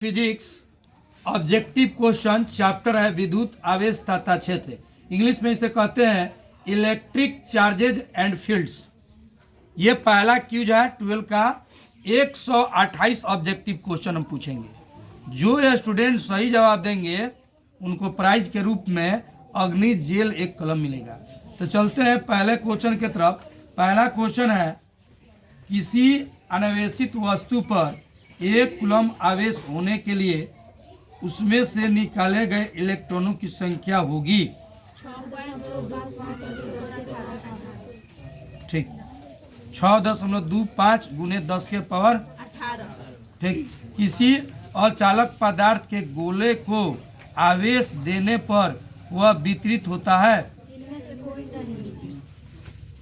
Physics objective question chapter है विद्युत आवेश तथा क्षेत्र। इंग्लिश में इसे कहते हैं इलेक्ट्रिक चार्जेज एंड फील्ड्स। ये पहला क्यूज है 12 का। 128 ऑब्जेक्टिव क्वेश्चन हम पूछेंगे। जो स्टूडेंट सही जवाब देंगे उनको प्राइज के रूप में अग्नि जेल एक कलम मिलेगा। तो चलते हैं पहले क्वेश्चन की तरफ। पहला क्वेश्चन है किसी अनावेशित वस्तु पर 1 कूलम आवेश होने के लिए उसमें से निकाले गए इलेक्ट्रॉनों की संख्या होगी। ठीक, 6.25 गुने 10 के पावर 18। ठीक, किसी अचालक पदार्थ के गोले को आवेश देने पर वह वितरित होता है।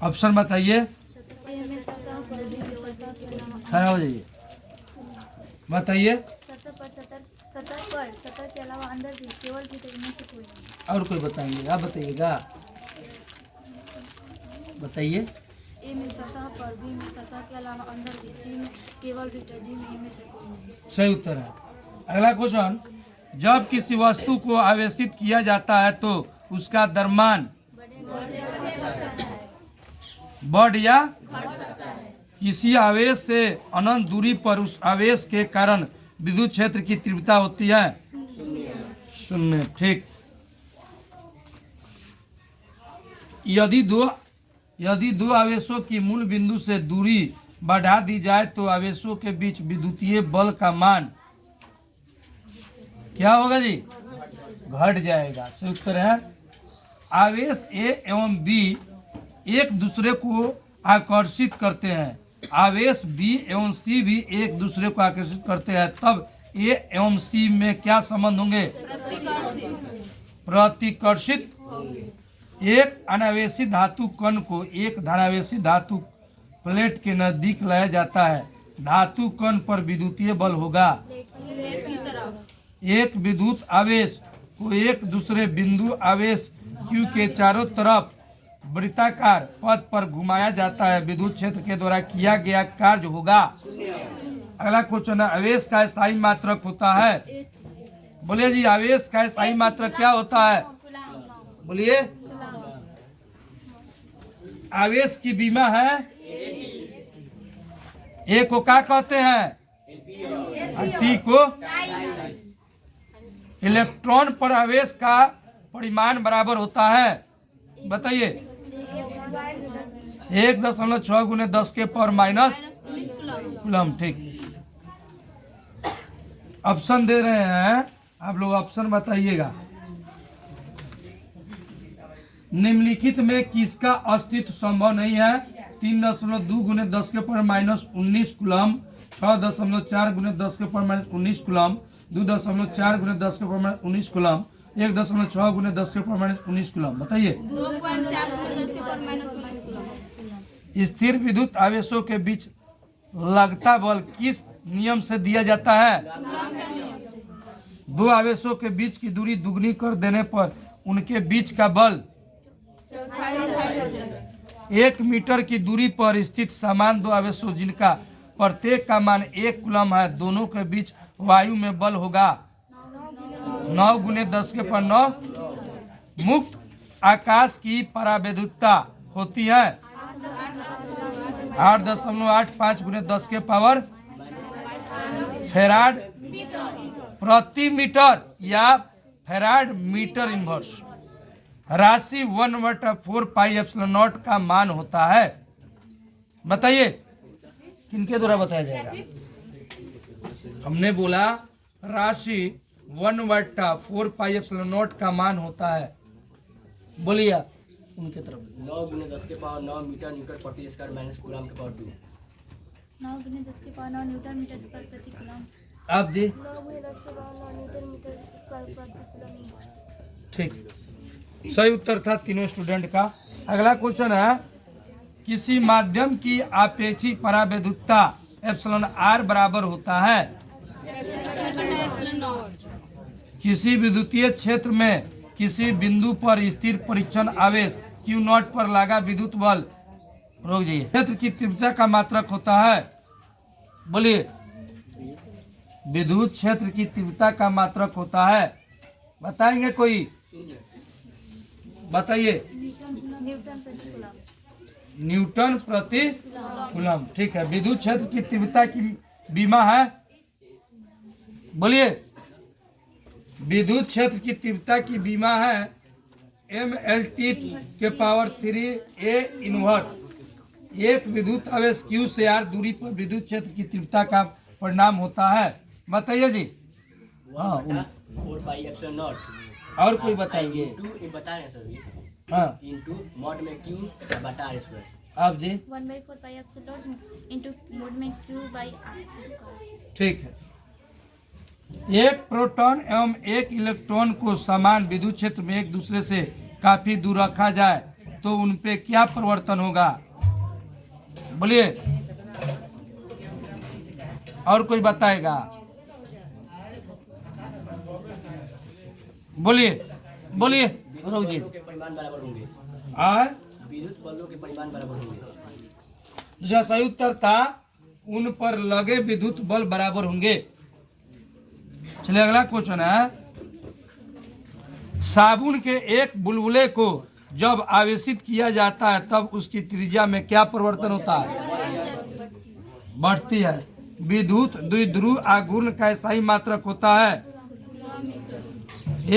ऑप्शन बताइए। खड़ा हो जाइए, बताइए। सतह के अलावा अंदर भी केवल भीतर इनमें से कोई नहीं। और कोई बताएंगे? आप बताइएगा, बताइए। ए में सतह पर, बी में सतह के अलावा अंदर भी, सी में केवल भीतर, डी में इनमें से कोई नहीं। सही उत्तर है। अगला क्वेश्चन, जब किसी वस्तु को आवेशित किया जाता है तो उसका द्रव्यमान बढ़ या किसी आवेश से अनंत दूरी पर उस आवेश के कारण विद्युत क्षेत्र की तीव्रता होती है शून्य। ठीक, यदि दो आवेशों की मूल बिंदु से दूरी बढ़ा दी जाए तो आवेशों के बीच विद्युतीय बल का मान क्या होगा जी? घट जाएगा। सही उत्तर है। आवेश ए एवं बी एक दूसरे को आकर्षित करते हैं। आवेश बी एवं सी भी एक दूसरे को आकर्षित करते हैं, तब ए एवं सी में क्या संबंध होंगे? प्रतिकर्षित। एक अनावेशी धातु कण को एक धनावेशी धातु प्लेट के नजदीक लाया जाता है। धातु कण पर विद्युतीय बल होगा। एक विद्युत आवेश को एक दूसरे बिंदु आवेश Q के चारों तरफ वृत्ताकार पथ पर घुमाया जाता है। विद्युत क्षेत्र के द्वारा किया गया कार्य होगा। अगला क्वेश्चन है, आवेश का स्थायी मात्रक होता है। बोलिए जी, आवेश का स्थायी मात्रक क्या होता है? बोलिए। आवेश की बीमा है ए को क्या कहते हैं? टी को। इलेक्ट्रॉन पर आवेश का परिमाण बराबर होता है, बताइए। 1.6 गुने 10 के पावर माइनस कूलम। ठीक, ऑप्शन दे रहे हैं, आप लोग ऑप्शन बताइएगा। निम्नलिखित में किसका अस्तित्व संभव नहीं है? 3.2 गुने 10 के पावर माइनस 19 कूलम, 6.4 गुने 10 के पावर माइनस 19 कूलम, 2.4 गुने 10 के पावर माइनस 19 कूलम, 1.6 गुने 10 के पावर माइनस 19 कूलम। बताइए। स्थिर विद्युत आवेशों के बीच लगता बल किस नियम से दिया जाता है? दो आवेशों के बीच की दूरी दुगनी कर देने पर उनके बीच का बल 1 मीटर की दूरी पर स्थित समान दो आवेशों जिनका प्रत्येक का मान 1 कूलम है, दोनों के बीच वायु में बल होगा 9 गुने 10 के पावर 9। मुक्त आकाश की परावैद्युतता होती है 8.85 गुने 10 के पावर फेराड प्रति मीटर या फेराड मीटर इनवर्स। राशि 1/4 पाई एप्सिलॉन नॉट का मान होता है। बताइए किनके द्वारा बताया जाएगा? हमने बोला राशि 1/4 पाई एप्सिलॉन नॉट का मान होता है। बोलिए उनके तरफ। 9 गुने 10 के पावर 9 मीटर न्यूटन प्रति स्क्वायर माइनस कूलम के पावर 2। 9 गुने 10 के पावर 9 न्यूटन मीटर स्क्वायर प्रति कूलम। आप जी। 9 गुने 10 के पावर 9 न्यूटन मीटर स्क्वायर प्रति कूलम। ठीक, सही उत्तर था तीनों स्टूडेंट का। अगला क्वेश्चन है, किसी माध्यम की आपेक्षिक परावैद्युतता एप्सिलॉन आर बराबर होता है। किसी विद्युतीय क्षेत्र में किसी बिंदु पर स्थिर परीक्षण आवेश Q0 पर लगा विद्युत बल, रोक जाइए, क्षेत्र की तीव्रता का मात्रक होता है। बोलिए। विद्युत क्षेत्र की तीव्रता का मात्रक होता है। बताएंगे कोई? बताइए। न्यूटन प्रति कूलम। न्यूटन प्रति कूलम। ठीक है। विद्युत क्षेत्र की तीव्रता की बीमा है, बोलिए। विद्युत क्षेत्र की तीव्रता की बीमा है mLT के पावर 3 A इनवर्स। एक विद्युत आवेश Q से R दूरी पर विद्युत क्षेत्र की तीव्रता का परिणाम होता है। बताइए जी। हाँ, 4 पाई एप्सिलॉन नॉट। और कोई बताएंगे? ये बता रहे हैं सर ये। हाँ, इनटू मॉड में Q बटा R स्क्वायर। आप जी। 1/4 पाई एप्सिलॉन इनटू मोड में Q बाई R स्क्वायर। ठीक है। एक प्रोटॉन एवं एक इलेक्ट्रॉन को समान विद्युत क्षेत्र में एक दूसरे से काफी दूर रखा जाए तो उन पे क्या परिवर्तन होगा? बोलिए। और कोई बताएगा? बोलिए बोलिए। रोक जी। बलों के परिमाण बराबर होंगे। विद्युत बलों के परिमाण बराबर होंगे। दूसरा सही उत्तर था उन पर लगे विद्युत बल बराबर होंगे। चलिए अगला क्वेश्चन है। साबुन के एक बुलबुले को जब आवेशित किया जाता है तब उसकी त्रिज्या में क्या परिवर्तन होता है? बढ़ती है। विद्युत द्विध्रुव आघूर्ण का सही मात्रक होता है।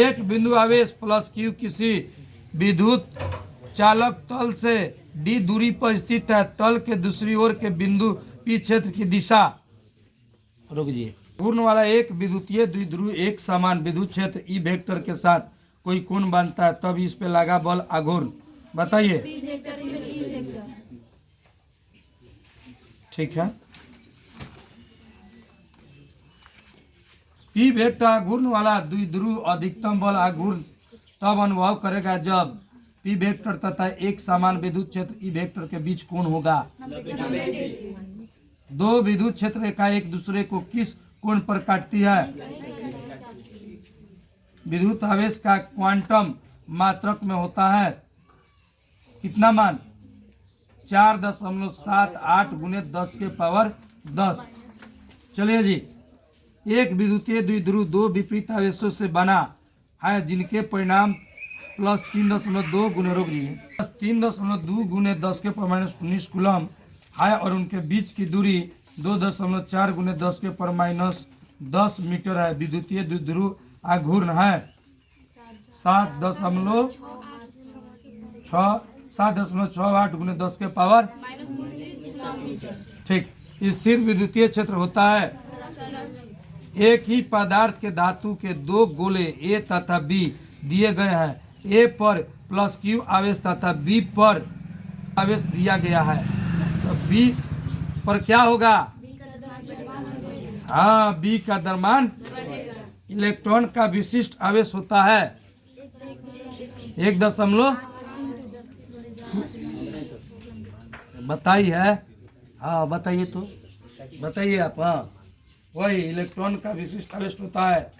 एक बिंदु आवेश प्लस Q किसी विद्युत चालक तल से D दूरी पर स्थित है। तल के दूसरी ओर के बिंदु P क्षेत्र की दिशा। रुक जी। घूर्ण वाला एक विद्युतीय द्विध्रुव एक समान विद्युत क्षेत्र E वेक्टर के साथ कोई कोण बनता है तब इस पे लगा बल आघूर्ण। बताइए। ठीक है। P वेक्टर आघूर्ण वाला द्विध्रुव अधिकतम बल आघूर्ण तब अनुभव करेगा जब P वेक्टर तथा एक समान विद्युत क्षेत्र E वेक्टर के बीच कोण होगा। दो विद्युत क्षेत्र रेखा एक दूसरे को किस कोण पर काटती है? विद्युत आवेश का क्वांटम मात्रक में होता है कितना मान? 4.78 गुने 10 के पावर 10। चलिए जी। एक विद्युतीय द्विध्रुव दो विपरीत आवेशों से बना है जिनके परिणाम प्लस 3.2 गुने रोक दिए प्लस 3.2 गुने 10 के पावर -19 कूलम है और उनके बीच की दूरी 2.4 गुने 10 के पावर -10 मीटर है। विद्युतीय द्विध्रुव आघूर्ण है 7.68 गुने 10 के पावर। ठीक। स्थिर विद्युतीय क्षेत्र होता है। एक ही पदार्थ के धातु के दो गोले A तथा B दिए गए हैं। A पर प्लस Q आवेश तथा B पर आवेश दिया गया है तो B पर क्या होगा? हाँ, B का द्रव्यमान। इलेक्ट्रॉन का विशिष्ट आवेश होता है 1 बताइए है। हाँ बताइए तो बताइए आप। हाँ वही इलेक्ट्रॉन का विशिष्ट आवेश होता है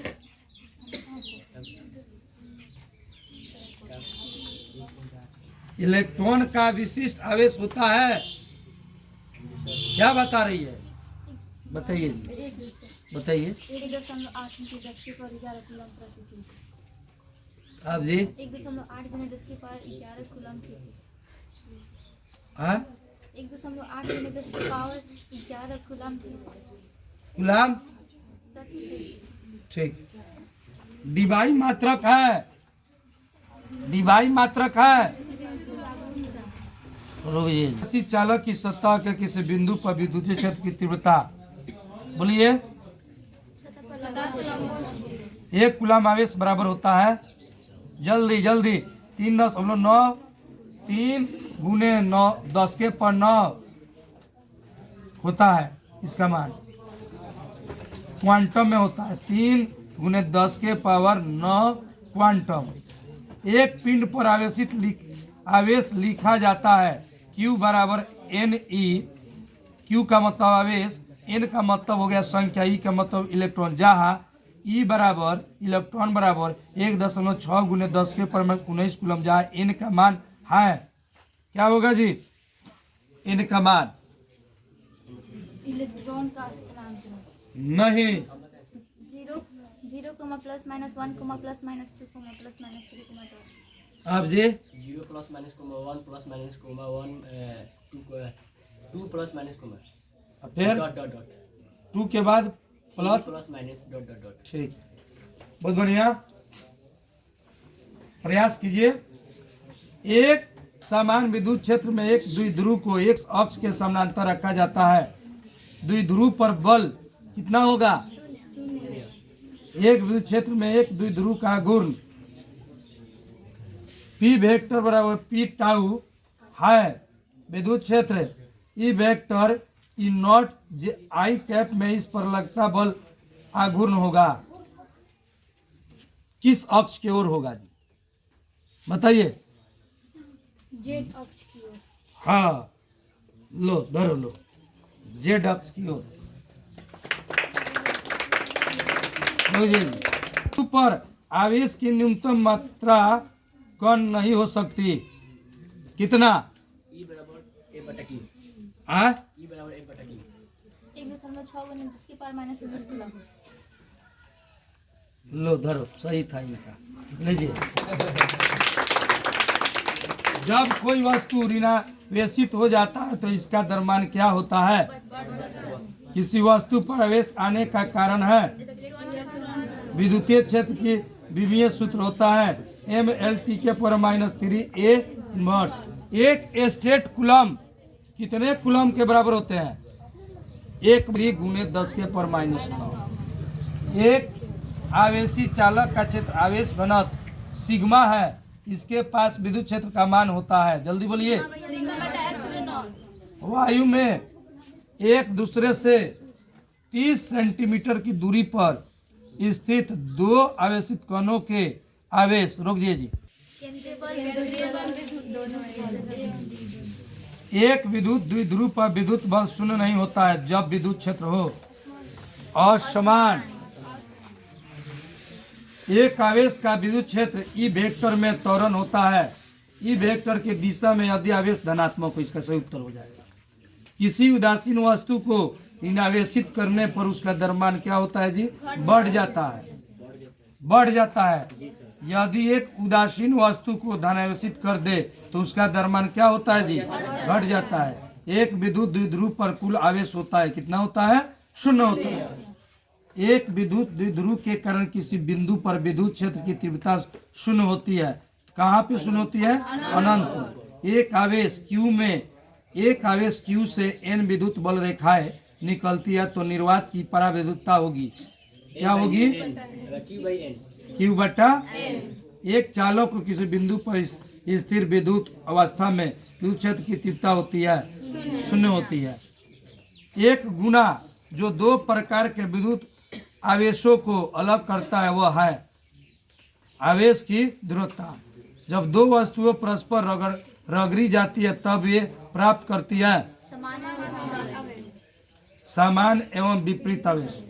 इलेक्ट्रॉन का विशिष्ट आवेश होता है। क्या बता रही है? बताइए जी। बताइए 1.8 × 10 के पावर 11 कूलम प्रति कीजिए। आप जी। 1.8 गुने 10 के पावर 11 कूलम कीजिए। हाँ 1.8 गुने 10 के पावर 11 कूलम कीजिए। गुलाम। प्रति कीजिए। ठीक। डिवाई मात्रक है। डिवाई मात्रक है। किसी चालक की सतह के किसी बिंदु पर विद्युतीय क्षेत्र की तीव्रता। बोलिए। 1 कूलम आवेश बराबर होता है जल्दी जल्दी 3.93 गुने 9 10 के पर 9 होता है। इसका मान क्वांटम में होता है 3 गुने 10 के पावर 9 क्वांटम। एक पिंड पर आवेश लिखा जाता है Q बराबर Ne। Q का मतलब आवेश, N का मतलब हो गया संख्या, E का मतलब इलेक्ट्रॉन। जहाँ E बराबर इलेक्ट्रॉन बराबर 1.6 गुने 10 के पावर 19 कूलम। जहाँ N का मान है क्या होगा जी? N का मान इलेक्ट्रॉन का स्थानांतरण। नहीं, comma plus minus 1 comma plus minus 2 comma plus minus 3 comma dot. अब जी 0 plus minus comma 1 plus minus comma 1 2 plus minus comma फिर डॉट डॉट डॉट 2 के बाद plus. Plus minus dot dot dot. ठीक, बहुत बढ़िया, प्रयास कीजिए। एक समान विद्युत क्षेत्र में एक द्विध्रुव को एक अक्ष के समानांतर रखा जाता है। द्विध्रुव पर बल कितना होगा? एक विद्युत क्षेत्र में एक द्विध्रुव का घूर्ण P वेक्टर बराबर P टाउ है विद्युत क्षेत्र। E vector E not J I cap में इस पर लगता बल आघूर्ण होगा, किस अक्ष की ओर होगा जी? बताइए। जेड अक्ष की ओर। हाँ, लो धरो लो, जेड अक्ष की ओर। पर आवेश की न्यूनतम मात्रा कम नहीं हो सकती, कितना? E बराबर A बटा Q। आ? E बराबर A बटा Q। 1.6 × 10⁻19 कूलम। लो धरो, सही था इनका, लीजिए। जब कोई वस्तु ऋणावेशित हो जाता है तो इसका द्रव्यमान क्या होता है? किसी वस्तु पर आवेश आने का कारण है विद्युतीय क्षेत्र की विमीय सूत्र होता है ML/3A इनवर्स। एक स्ट्रेट कूलम कितने कूलम के बराबर होते हैं? 1 गुने 10⁻⁹। एक आवेशी चालक का क्षेत्र आवेश घनत्व सिग्मा है, इसके पास विद्युत क्षेत्र का मान होता है, जल्दी बोलिए। वायु में एक दूसरे से 30 सेंटीमीटर की दूरी पर स्थित दो आवेशित कणों के आवेश, रोकिए जी। एक विद्युत द्विध्रुव पर विद्युत बल शून्य नहीं होता है जब विद्युत क्षेत्र हो असमान। एक आवेश का विद्युत क्षेत्र ई वेक्टर में त्वरण होता है। ई वेक्टर की दिशा में यदि आवेश धनात्मक हो, इसका सही उत्तर हो जाएगा। किसी उदासीन वस्तु को ऋणावेशित करने पर उसका द्रव्यमान क्या होता है जी? बढ़ जाता है, बढ़ जाता है। यदि एक उदासीन वस्तु को धनावेशित कर दे तो उसका द्रव्यमान क्या होता है जी? घट जाता है। एक विद्युत द्विध्रुव पर कुल आवेश होता है, कितना होता है? 0 होता है। एक विद्युत द्विध्रुव के कारण किसी बिंदु पर विद्युत क्षेत्र की तीव्रता 0 होती है। कहाँ पे 0 होती है? अनंत पर। एक आवेश Q में एक आवेश Q से n विद्युत बल रेखाएं निकलती है तो निर्वात की पराविद्युतता होगी, क्या होगी? Q बटा एक चालक को किसी बिंदु पर स्थिर विद्युत अवस्था में विद्युत क्षेत्र की तीव्रता होती है 0 होती है। एक गुना जो दो प्रकार के विद्युत आवेशों को अलग करता है वह है आवेश की ध्रुवता। जब दो वस्तुएं परस्पर रगड़ी जाती है तब ये प्राप्त करती है समान एवं विपरीत आवेश।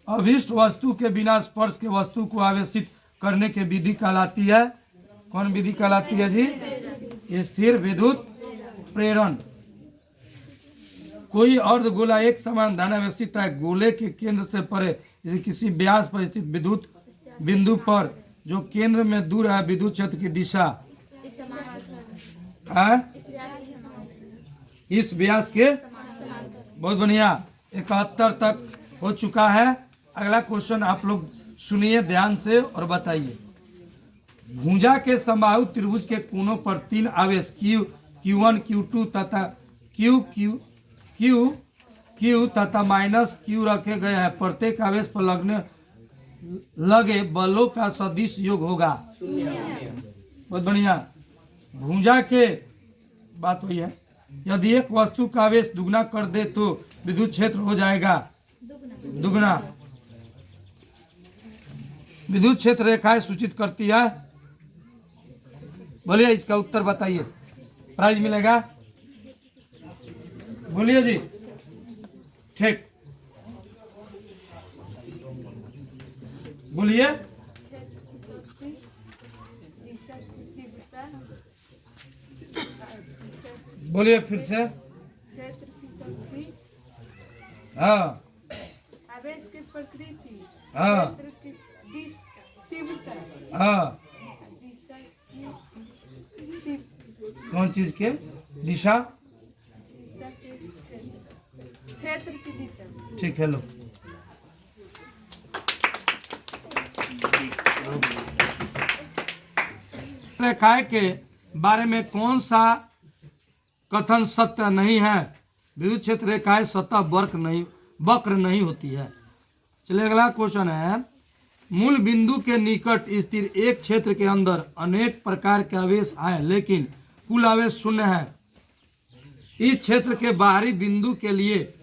अभिष्ट वस्तु के बिना स्पर्श के वस्तु को आवेशित करने की विधि कहलाती है, कौन विधि कहलाती है जी? स्थिर विद्युत प्रेरण। कोई अर्धगोला एक समान धनावेशित है। गोले के केंद्र से परे किसी व्यास पर स्थित विद्युत बिंदु पर जो केंद्र में दूर है विद्युत क्षेत्र की दिशा है इस व्यास के। बहुत बढ़िया, 71 तक हो चुका है। अगला क्वेश्चन आप लोग सुनिए ध्यान से और बताइए। भुजा के समबाहु त्रिभुज के कोनों पर 3 आवेश Q1 Q2 तथा Q तथा -Q रखे गए हैं। प्रत्येक आवेश पर लगे बलों का सदिश योग होगा। बहुत बढ़िया। भुजा के बात हुई है। यदि एक वस्तु का आवेश दुगना कर दे तो विद्युत क्षेत्र हो जाएगा दुगना। विद्युत क्षेत्र रेखाएं सूचित करती है। बोलिए इसका उत्तर बताइए, प्राइज मिलेगा। बोलिए जी। ठीक, बोलिए। बोलिए फिर से। क्षेत्र की शक्ति, हाँ आवेश की प्रकृति, हाँ क्षेत्र की तीव्रता हाँ, दिशा की तीव्र कौन चीज के दिशा? दिशा के क्षेत्र की दिशा ठीक है, लो। रेखाएं के बारे में कौन सा कथन सत्य नहीं है? विद्युत क्षेत्र रेखाएं सतह वक्र नहीं होती है। चलिए अगला क्वेश्चन है, मूल बिंदु के निकट स्थित एक क्षेत्र के अंदर अनेक प्रकार के आवेश हैं लेकिन कुल आवेश शून्य है। इस क्षेत्र के बाहरी बिंदु के लिए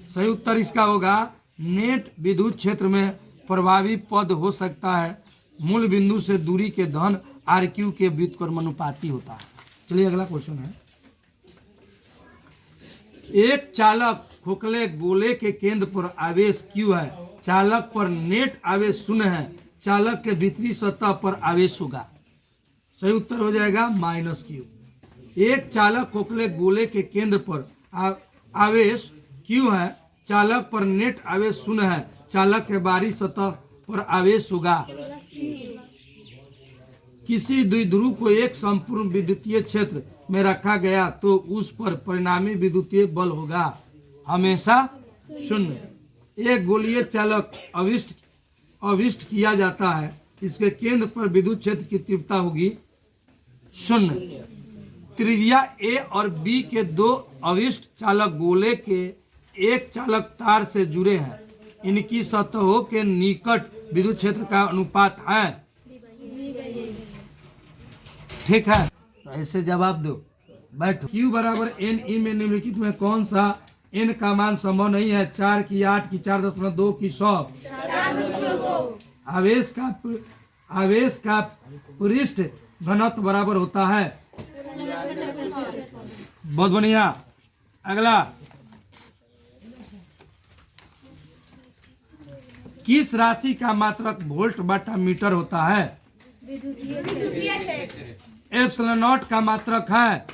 सही उत्तर इसका होगा नेट विद्युत क्षेत्र में प्रभावी पद हो सकता है मूल बिंदु से दूरी के धन आर क्यू के व्युत्क्रमानुपाती होता है। चलिए अगला क्वेश्चन है, एक चालक खोखले गोले के केंद्र पर आवेश Q है, चालक पर नेट आवेश शून्य है, चालक के भीतरी सतह पर आवेश होगा। सही उत्तर हो जाएगा -Q। एक चालक खोखले गोले के केंद्र पर आवेश Q है, चालक पर नेट आवेश शून्य है, चालक के बाहरी सतह पर आवेश होगा। किसी द्विध्रुव को एक संपूर्ण विद्युतीय क्षेत्र में रखा गया तो उस पर परिणामी विद्युतीय बल होगा हमेशा शून्य। एक गोलीय चालक अविष्ट किया जाता है, इसके केंद्र पर विद्युत क्षेत्र की तीव्रता होगी 0। त्रिज्या A और B के दो अविष्ट चालक गोले के एक चालक तार से जुड़े हैं, इनकी सतहों के निकट विद्युत क्षेत्र का अनुपात है। ठीक है, तो ऐसे जवाब दो, बैठो। Q बराबर NE में निम्नलिखित में कौन सा n का मान संभव नहीं है? 4 की 8 की 4.2 की 100। आवेश का पृष्ठ घनत्व बराबर होता है। बहुत बढ़िया। अगला, किस राशि का मात्रक वोल्ट बटा मीटर होता है? एप्सिलॉन नॉट का मात्रक है।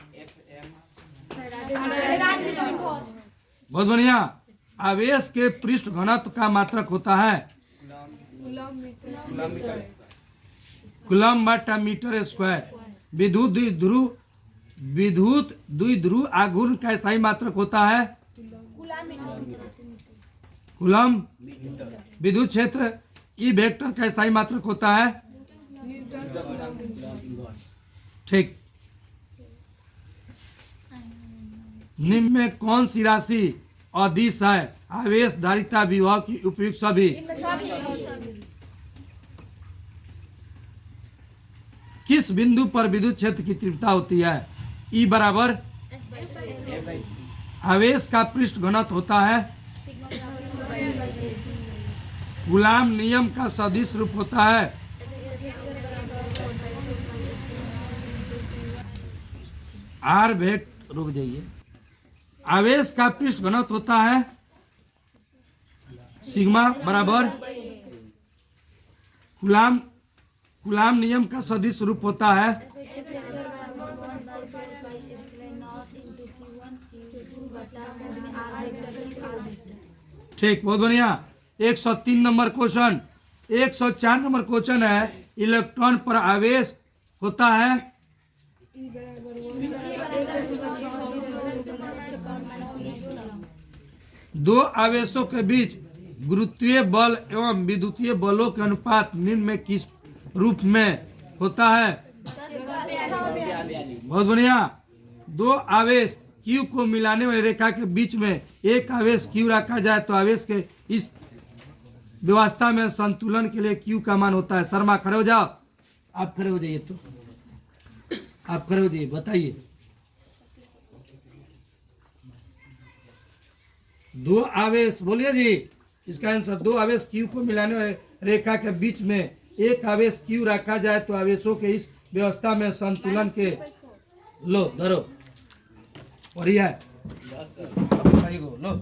बहुत बढ़िया। आवेश के पृष्ठ घनत्व का मात्रक होता है कूलम बटा मीटर स्क्वायर। विद्युत द्विध्रुव आघूर्ण का स्थायी मात्रक होता है कूलम। विद्युत क्षेत्र ई वेक्टर का स्थायी मात्रक होता है। ठीक। निम्न में कौन सी राशि अदिश है? आवेश, धारिता, विभव की उपयुक्त सभी। किस बिंदु पर विद्युत क्षेत्र की तीव्रता होती है? E बराबर आवेश का पृष्ठ घनत्व होता है कूलॉम नियम का सदिश रूप होता है आर वेक्टर। रुक जाइए। आवेश का पृष्ठ घनत्व होता है सिग्मा बराबर कूलॉम नियम का सदिश रूप होता है। ठीक, बहुत बढ़िया। 103 नंबर क्वेश्चन। 104 नंबर क्वेश्चन है, इलेक्ट्रॉन पर आवेश होता है दो आवेशों के बीच गुरुत्वीय बल एवं विद्युतीय बलों के अनुपात निम्न में किस रूप में होता है? बहुत बढ़िया। दो आवेश Q को मिलाने वाली रेखा के बीच में एक आवेश Q रखा जाए तो आवेश के इस व्यवस्था में संतुलन के लिए Q का मान होता है। शर्मा खड़े हो जाओ। आप खड़े हो जाइए, तो आप खड़े हो जाइए, बताइए। दो आवेश, बोलिए जी इसका आंसर। दो आवेश Q को मिलाने वाली रेखा के बीच में एक आवेश Q रखा जाए तो आवेशों के इस व्यवस्था में संतुलन के लो धरो बढ़िया है। लो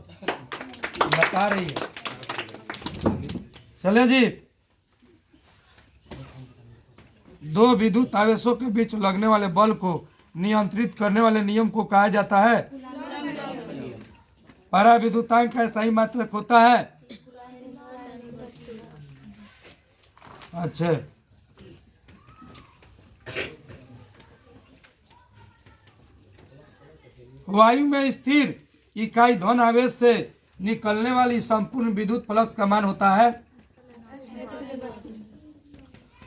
बता रही है। चले जी। दो विद्युत आवेशों के बीच लगने वाले बल को नियंत्रित करने वाले नियम को कहा जाता है पराविद्युतांक का स्थायी मात्रक होता है अच्छा, वायु में स्थिर इकाई धन आवेश से निकलने वाली संपूर्ण विद्युत फ्लक्स का मान होता है।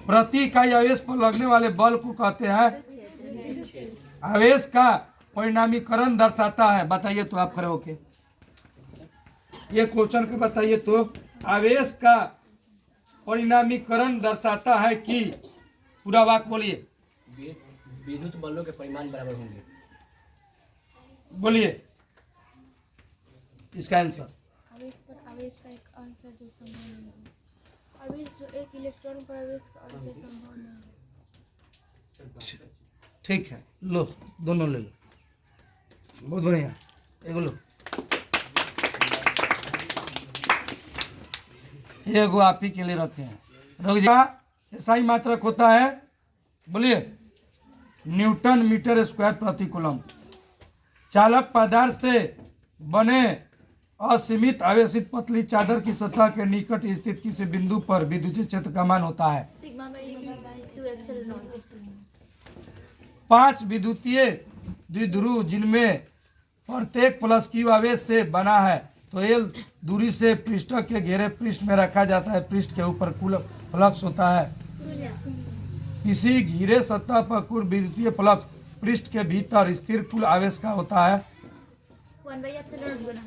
प्रति इकाई आवेश पर लगने वाले बल को कहते हैं। आवेश का परिणामीकरण दर्शाता है। बताइए तो आप खड़े होके ये क्वेश्चन को बताइए तो। आवेश का परिणामीकरण दर्शाता है कि, पूरा वाक्य बोलिए। विद्युत बलों के परिमाण बराबर होंगे। बोलिए इसका आंसर। आवेश पर आवेश का एक अंश है जो संभव नहीं है। आवेश जो एक इलेक्ट्रॉन पर आवेश का अंश है संभव नहीं है। ठीक है, लो दोनों ले लो, बहुत बढ़िया। एगो लो, एगो आप ही के लिए रखे हैं। रुक जा, ऐसा ही मात्रक होता है। बोलिए न्यूटन मीटर स्क्वायर प्रति कूलम। चालक पदार्थ से बने असीमित आवेशित पतली चादर की सतह के निकट स्थित किसी बिंदु पर विद्युतीय क्षेत्र का मान होता है। सिग्मा में 2 एप्सिलॉन नॉट। 5 विद्युतीय द्विध्रुव जिनमें प्रत्येक प्लस क्यू आवेश से बना है, तो एल दूरी से पृष्ठ के घेरे पृष्ठ में रखा जाता है। पृष्ठ के ऊपर कुल फ्लक्स होता है। किसी घिरे सतह पर कुल विद्युतीय फ्लक्स पृष्ठ के भीतर स्थिर कुल आवेश का होता है। 1 एप्सिलॉन गुना।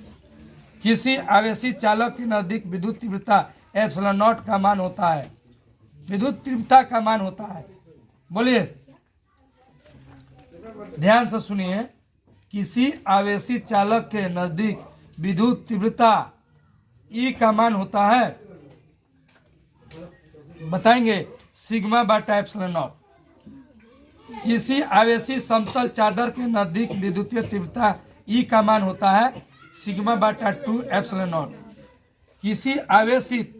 किसी आवेशित चालक के नजदीक विद्युत तीव्रता एप्सिलॉन नॉट का मान होता है। विद्युत तीव्रता का मान होता है। बोलिए ध्यान से सुनिए। किसी आवेशित चालक के नजदीक विद्युत तीव्रता ई का मान होता है, बताएंगे, सिग्मा बटा एप्सिलॉन नॉट। किसी आवेशित समतल चादर के नजदीक विद्युतीय तीव्रता ई का मान होता है सिग्मा बटा 2 एप्सिलॉन नॉट। किसी आवेशित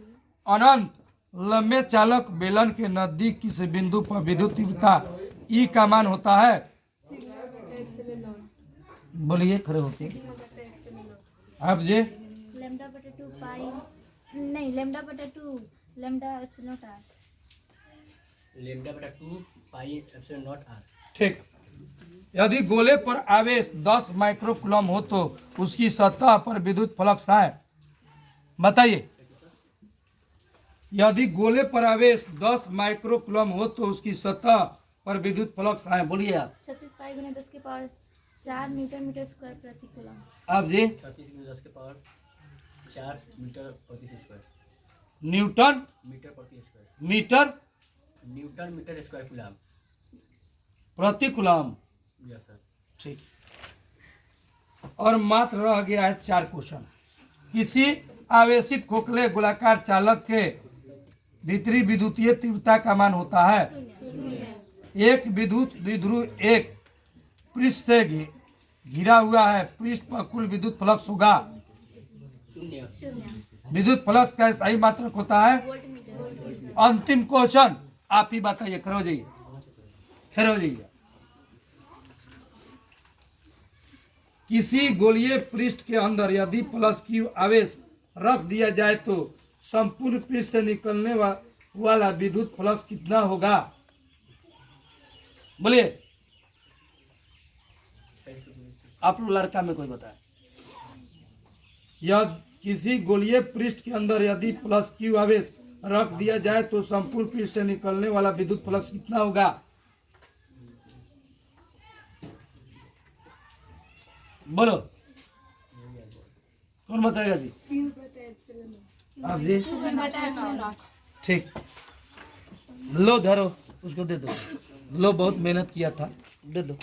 अनंत लंबे चालक बेलन के नजदीक किसी बिंदु पर विद्युत तीव्रता ई का मान होता है। बोलिए खड़े होके आप जी। लैम्डा बटा 2 पाई, नहीं लैम्डा बटा 2 lambda epsilon naught r. Lambda बटा 2 पाई एप्सिलॉन नॉट आर। ठीक। यदि गोले पर आवेश 10 माइक्रोकूलम हो तो उसकी सतह पर विद्युत फ्लक्स है। बताइए यदि गोले पर आवेश 10 माइक्रोकूलम हो तो उसकी सतह पर विद्युत फ्लक्स है। बोलिए आप। 36 पाई गुना 10 के पावर 4 न्यूटन मीटर स्क्वायर प्रति कूलम। आप जी। 36 × 10 के पावर 4 मीटर प्रति स्क्वायर। न्यूटन मीटर प्रति square. Metre newton metre square coulomb प्रति कूलम। Yes sir. ठीक। और मात्र रह गया है 4 क्वेश्चन। किसी आवेशित खोखले गोलाकार चालक के भीतरी विद्युतीय तीव्रता का मान होता है। एक विद्युत द्विध्रुव एक पृष्ठ से घिरा हुआ है। पृष्ठ पर कुल विद्युत फ्लक्स होगा। विद्युत फ्लक्स का सही मात्रक होता है। अंतिम क्वेश्चन आप ही बताइए। खड़े हो जाइए, खड़े हो जाइए। किसी गोलीय पृष्ठ के अंदर यदि प्लस क्यू आवेश रख दिया जाए तो संपूर्ण पृष्ठ से निकलने वाला विद्युत फ्लक्स कितना होगा। बोलिए आप लोग लड़का में कोई बताए। यदि किसी गोलीय पृष्ठ के अंदर यदि प्लस क्यू आवेश रख दिया जाए तो संपूर्ण पृष्ठ से निकलने वाला विद्युत फ्लक्स कितना होगा। बोलो कौन बताएगा जी। आप जी। ठीक। लो धरो उसको दे दो। लो बहुत मेहनत किया था, दे दो।